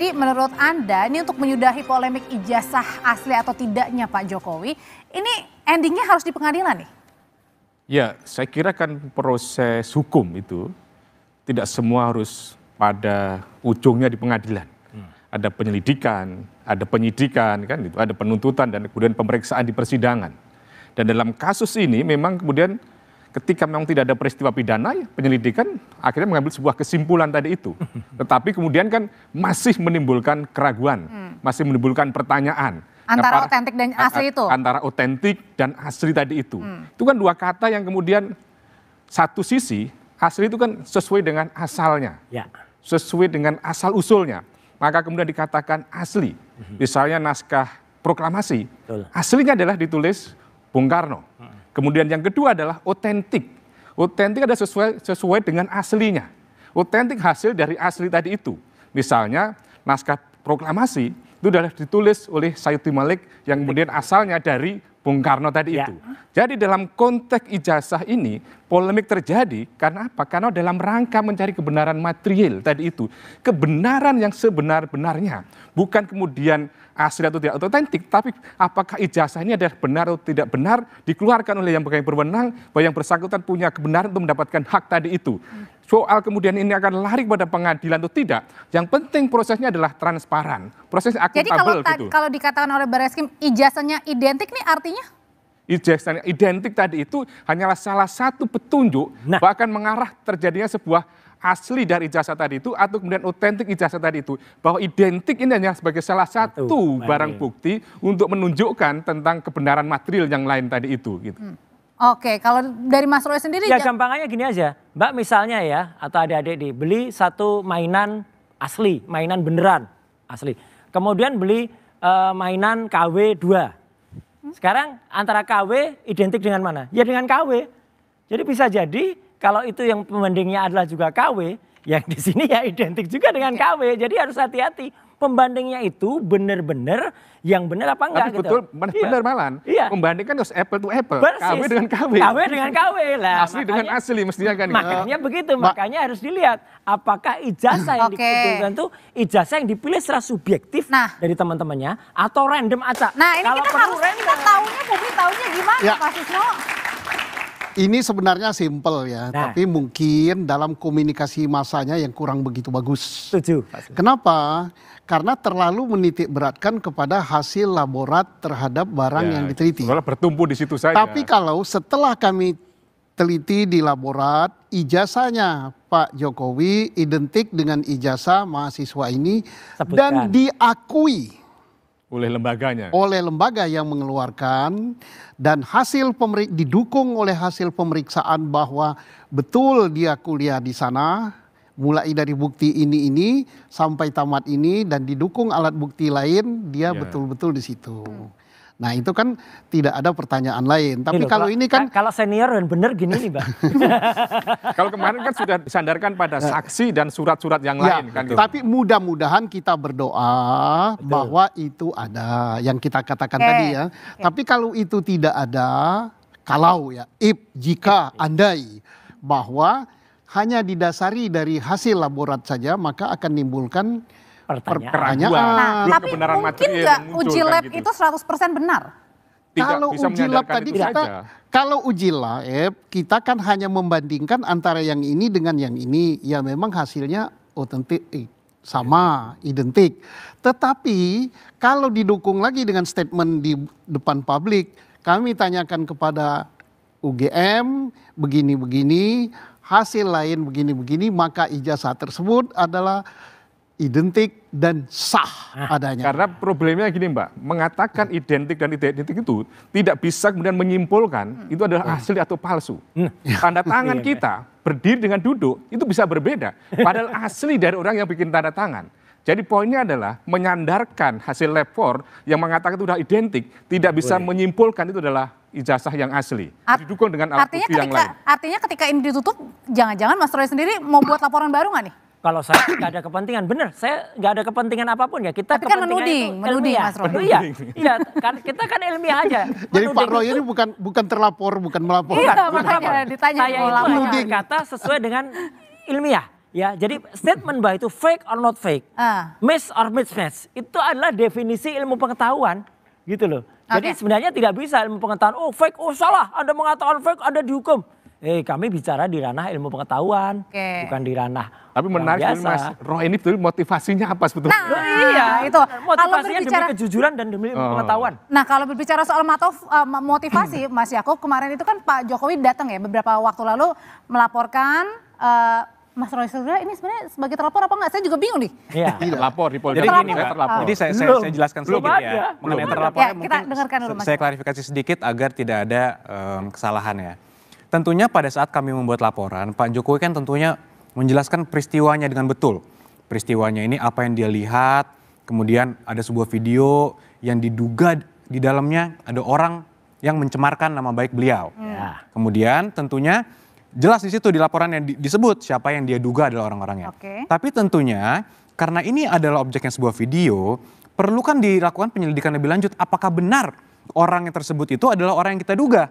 Jadi menurut Anda ini untuk menyudahi polemik ijazah asli atau tidaknya Pak Jokowi, ini endingnya harus di pengadilan nih? Ya, saya kira kan proses hukum itu tidak semua harus pada ujungnya di pengadilan. Ada penyelidikan, ada penyidikan, kan gitu, ada penuntutan dan kemudian pemeriksaan di persidangan. Dan dalam kasus ini memang kemudian ketika memang tidak ada peristiwa pidana, ya penyelidikan akhirnya mengambil sebuah kesimpulan tadi itu. Tetapi kemudian kan masih menimbulkan keraguan, masih menimbulkan pertanyaan. Antara otentik dan asli itu? Antara otentik dan asli tadi itu. Itu kan dua kata yang kemudian satu sisi asli itu kan sesuai dengan asalnya, sesuai dengan asal usulnya. Maka kemudian dikatakan asli. Misalnya naskah proklamasi, aslinya adalah ditulis Bung Karno. Kemudian yang kedua adalah otentik. Otentik ada sesuai dengan aslinya. Otentik hasil dari asli tadi itu. Misalnya naskah proklamasi itu adalah ditulis oleh Sayuti Malik yang kemudian asalnya dari Bung Karno tadi itu. Jadi dalam konteks ijazah ini polemik terjadi karena apa? Karena dalam rangka mencari kebenaran material tadi itu. Kebenaran yang sebenar-benarnya. Bukan kemudian asli atau tidak otentik, tapi apakah ijazah ini adalah benar atau tidak benar dikeluarkan oleh yang berwenang bahwa yang bersangkutan punya kebenaran untuk mendapatkan hak tadi itu. Soal kemudian ini akan lari pada pengadilan atau tidak, yang penting prosesnya adalah transparan, prosesnya akuntabel. Jadi kalau dikatakan oleh Barreskrim ijazahnya identik nih artinya? Ijazahnya identik tadi itu hanyalah salah satu petunjuk bahkan mengarah terjadinya sebuah asli dari ijazah tadi itu atau kemudian otentik ijazah tadi itu. Bahwa identik ini hanya sebagai salah satu barang bukti untuk menunjukkan tentang kebenaran material yang lain tadi itu. Gitu. Oke, kalau dari Mas Roy sendiri? Ya gampangannya gini aja, Mbak misalnya ya atau adik-adik beli satu mainan asli, mainan beneran asli. Kemudian beli mainan KW 2. Sekarang antara KW identik dengan mana? Ya dengan KW. Jadi bisa jadi kalau itu yang pembandingnya adalah juga KW, yang di sini ya identik juga dengan KW. Jadi harus hati-hati. Pembandingnya itu benar-benar yang benar apa enggak. Tapi betul, benar malah. Membandingkan harus apple to apple. Persis. KW dengan KW. KW dengan KW lah. Asli dengan asli mestinya kan. Makanya begitu, makanya harus dilihat apakah ijazah yang dikumpulkan itu ijazah yang dipilih secara subjektif dari teman-temannya atau random acak. Nah ini kita harus publik tahunya gimana Pak Susno? Ini sebenarnya simpel ya, tapi mungkin dalam komunikasi massanya yang kurang begitu bagus. Setuju. Kenapa? Karena terlalu menitik beratkan kepada hasil laborat terhadap barang yang diteliti. Kalau bertumpu di situ saja. Tapi kalau setelah kami teliti di laborat, ijazahnya Pak Jokowi identik dengan ijazah mahasiswa ini dan diakui oleh lembaganya. Oleh lembaga yang mengeluarkan dan didukung oleh hasil pemeriksaan bahwa betul dia kuliah di sana, mulai dari bukti ini sampai tamat ini dan didukung alat bukti lain, dia betul-betul di situ. Nah itu kan tidak ada pertanyaan lain. Tapi kalau ini kan kalau senior dan benar gini nih Bang. Kalau kemarin kan sudah disandarkan pada saksi dan surat-surat yang lain kan. Tapi mudah-mudahan kita berdoa bahwa itu ada yang kita katakan tadi ya. Tapi kalau itu tidak ada, jika andai bahwa hanya didasari dari hasil laborat saja maka akan menimbulkan pertanyaan. Nah, tapi mungkin nggak uji lab itu 100% benar? Kalau uji lab tadi kalau uji lab kita kan hanya membandingkan antara yang ini dengan yang ini. Ya memang hasilnya otentik, sama, identik. Tetapi kalau didukung lagi dengan statement di depan publik, kami tanyakan kepada UGM begini-begini, hasil lain begini-begini, maka ijazah tersebut adalah identik dan sah adanya. Karena problemnya gini Mbak, mengatakan identik dan tidak identik itu tidak bisa kemudian menyimpulkan itu adalah asli atau palsu. Tanda tangan kita berdiri dengan duduk itu bisa berbeda. Padahal asli dari orang yang bikin tanda tangan. Jadi poinnya adalah menyandarkan hasil lab 4 yang mengatakan itu sudah identik, tidak bisa menyimpulkan itu adalah ijazah yang asli. Didukung dengan alat bukti yang lain. Artinya ketika ini ditutup, jangan-jangan Mas Roy sendiri mau buat laporan baru nggak nih? Kalau saya nggak ada kepentingan, benar. Saya nggak ada kepentingan apapun ya. Kita tapi kan menuding Mas Roy. Iya, kan kita kan ilmiah aja. Jadi Pak Roy ini bukan terlapor, bukan melapor. Iya, makanya ditanya saya itu hanya kata sesuai dengan ilmiah. Ya, jadi statement bahwa itu fake or not fake, miss or mismatch, itu adalah definisi ilmu pengetahuan, gitu loh. Jadi sebenarnya tidak bisa ilmu pengetahuan, oh fake, oh salah, Anda mengatakan fake, Anda dihukum. Kami bicara di ranah ilmu pengetahuan, bukan di ranah. Tapi menarik Mas Roy ini betul motivasinya apa sebetulnya? Nah, iya, itu motivasinya demi kejujuran dan demi pengetahuan. Nah, kalau berbicara soal motivasi, Mas Yakub, kemarin itu kan Pak Jokowi datang ya beberapa waktu lalu melaporkan Mas Roy Suryo ini sebenarnya sebagai terlapor apa enggak? Saya juga bingung nih. Iya. Terlapor di Polda. Jadi gini, Jadi saya jelaskan sedikit ya. Mengenai terlapor kita dengarkan dulu, Mas. Saya klarifikasi sedikit agar tidak ada kesalahan ya. Tentunya pada saat kami membuat laporan, Pak Jokowi kan tentunya menjelaskan peristiwanya dengan betul. Peristiwanya ini apa yang dia lihat, kemudian ada sebuah video yang diduga di dalamnya ada orang yang mencemarkan nama baik beliau. Kemudian tentunya jelas di situ di laporan yang disebut siapa yang dia duga adalah orang-orangnya. Tapi tentunya karena ini adalah objeknya sebuah video, perlu kan dilakukan penyelidikan lebih lanjut. Apakah benar orang yang tersebut itu adalah orang yang kita duga?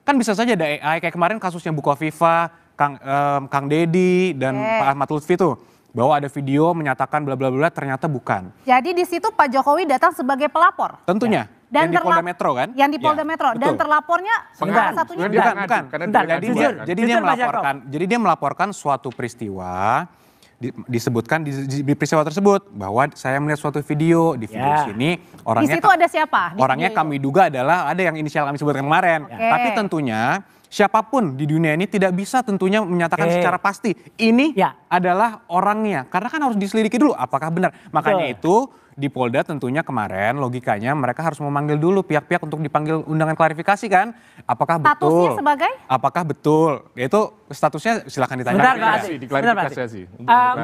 Kan bisa saja ada AI kayak kemarin kasusnya Bukoviva, Kang Deddy dan Pak Ahmad Lutfi tuh. Bahwa ada video menyatakan bla bla bla ternyata bukan. Jadi di situ Pak Jokowi datang sebagai pelapor. Tentunya. Dan yang di Polda Metro kan? Yang di Polda Metro. Dan terlapornya salah satunya bukan. Jadi dia melaporkan suatu peristiwa. Disebutkan di peristiwa tersebut bahwa saya melihat suatu video di sini orangnya di situ ada siapa? Orangnya kami duga adalah ada yang inisial kami sebutkan kemarin. Tapi tentunya siapapun di dunia ini tidak bisa tentunya menyatakan secara pasti ini adalah orangnya karena kan harus diselidiki dulu apakah benar. Makanya itu di Polda tentunya kemarin logikanya mereka harus memanggil dulu pihak-pihak untuk dipanggil undangan klarifikasi kan. Apakah betul? Statusnya sebagai? Apakah betul? Itu statusnya silakan ditanya. Diklarifikasi.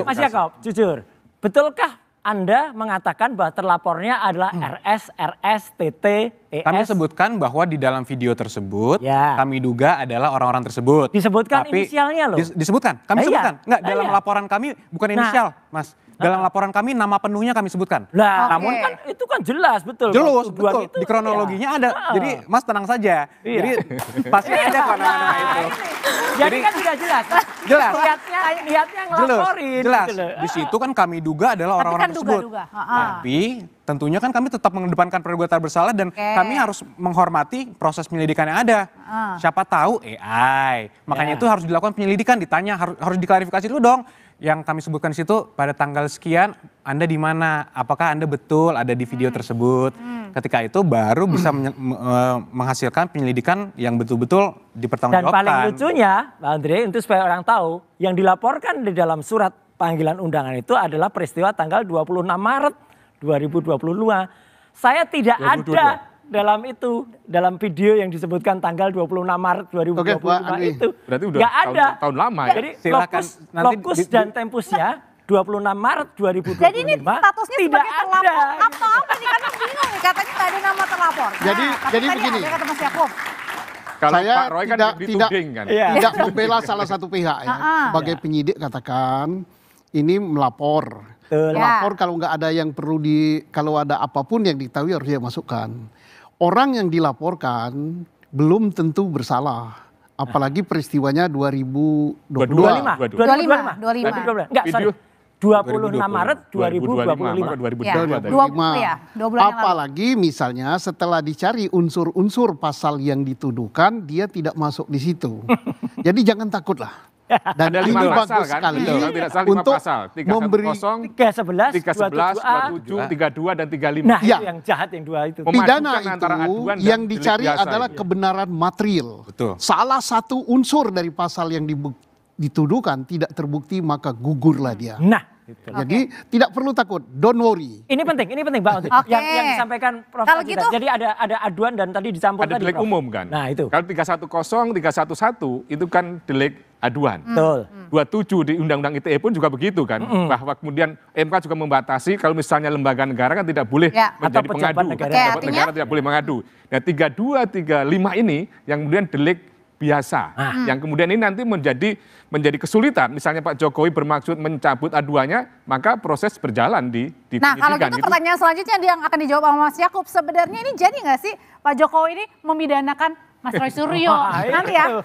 Mas Yakob, jujur, betulkah Anda mengatakan bahwa terlapornya adalah RS, TT, ES? Kami sebutkan bahwa di dalam video tersebut kami duga adalah orang-orang tersebut. Disebutkan inisialnya loh? Disebutkan, kami sebutkan. Enggak, dalam laporan kami bukan inisial, Mas. Dalam laporan kami nama penuhnya kami sebutkan. Namun kan itu kan jelas betul. Jelas, betul. Di kronologinya ada. Jadi Mas tenang saja. Jadi pasti ada kok nama-nama itu. Jadi kan sudah jelas. Jelas. Niatnya ngelaporin. Jelas. Di situ kan kami duga adalah orang-orang tersebut. Tapi tentunya kan kami tetap mengedepankan praduga bersalah dan kami harus menghormati proses penyelidikan yang ada. Siapa tahu AI. Makanya itu harus dilakukan penyelidikan, ditanya, harus diklarifikasi dulu dong. Yang kami sebutkan di situ pada tanggal sekian Anda di mana? Apakah Anda betul ada di video tersebut? Ketika itu baru bisa menghasilkan penyelidikan yang betul-betul dipertanggungjawabkan. Dan paling lucunya, Pak Andre, untuk supaya orang tahu, yang dilaporkan di dalam surat panggilan undangan itu adalah peristiwa tanggal 26 Maret 2022. Saya tidak 2022. Ada dalam video yang disebutkan tanggal 26 Maret 2025 itu. Berarti udah nggak ada. Tahun lama ya. Jadi lokus dan tempusnya 26 Maret 2025. Jadi ini statusnya tidak sebagai terlapor atau apa nih? Karena bingung nih, katanya nggak ada nama terlapor. Jadi begini. Kata Mas Yakub. Kalau saya Pak Roy kan tidak membela salah satu pihak ya. Sebagai penyidik katakan ini melapor. Melapor kalau nggak ada yang perlu kalau ada apapun yang diketahui harus dia masukkan. Orang yang dilaporkan belum tentu bersalah. Apalagi peristiwanya 2025. 25. Enggak, sorry. 26 Maret 2025. Apalagi misalnya setelah dicari unsur-unsur pasal yang dituduhkan, dia tidak masuk di situ. Jadi jangan takutlah. Dan ada 5 ini pasal bagus kan? sekali Untuk pasal. 310, 311, 27, 32 dan 35. Nah, itu yang jahat yang dua itu. Pidana itu yang dicari adalah kebenaran material. Betul. Salah satu unsur dari pasal yang dituduhkan tidak terbukti maka gugurlah dia. Nah, jadi tidak perlu takut, don't worry. Ini penting Bang Untuk. Yang disampaikan Prof. Kalau gitu, jadi ada aduan dan tadi dicampur ada tadi. delik umum kan. Nah itu. Kalau 310, 311 itu kan delik aduan. Betul. 27 di Undang-Undang ITE pun juga begitu kan. Bahwa kemudian MK juga membatasi kalau misalnya lembaga negara kan tidak boleh menjadi pengadu. Pejabat negara tidak boleh mengadu. Nah 32, 35 ini yang kemudian delik biasa. Yang kemudian ini nanti menjadi kesulitan. Misalnya Pak Jokowi bermaksud mencabut aduannya, maka proses berjalan di Nah kalau gitu pertanyaan selanjutnya yang akan dijawab sama Mas Yakub. Sebenarnya ini jadi nggak sih Pak Jokowi ini memidanakan Mas Roy Suryo? Nanti ya.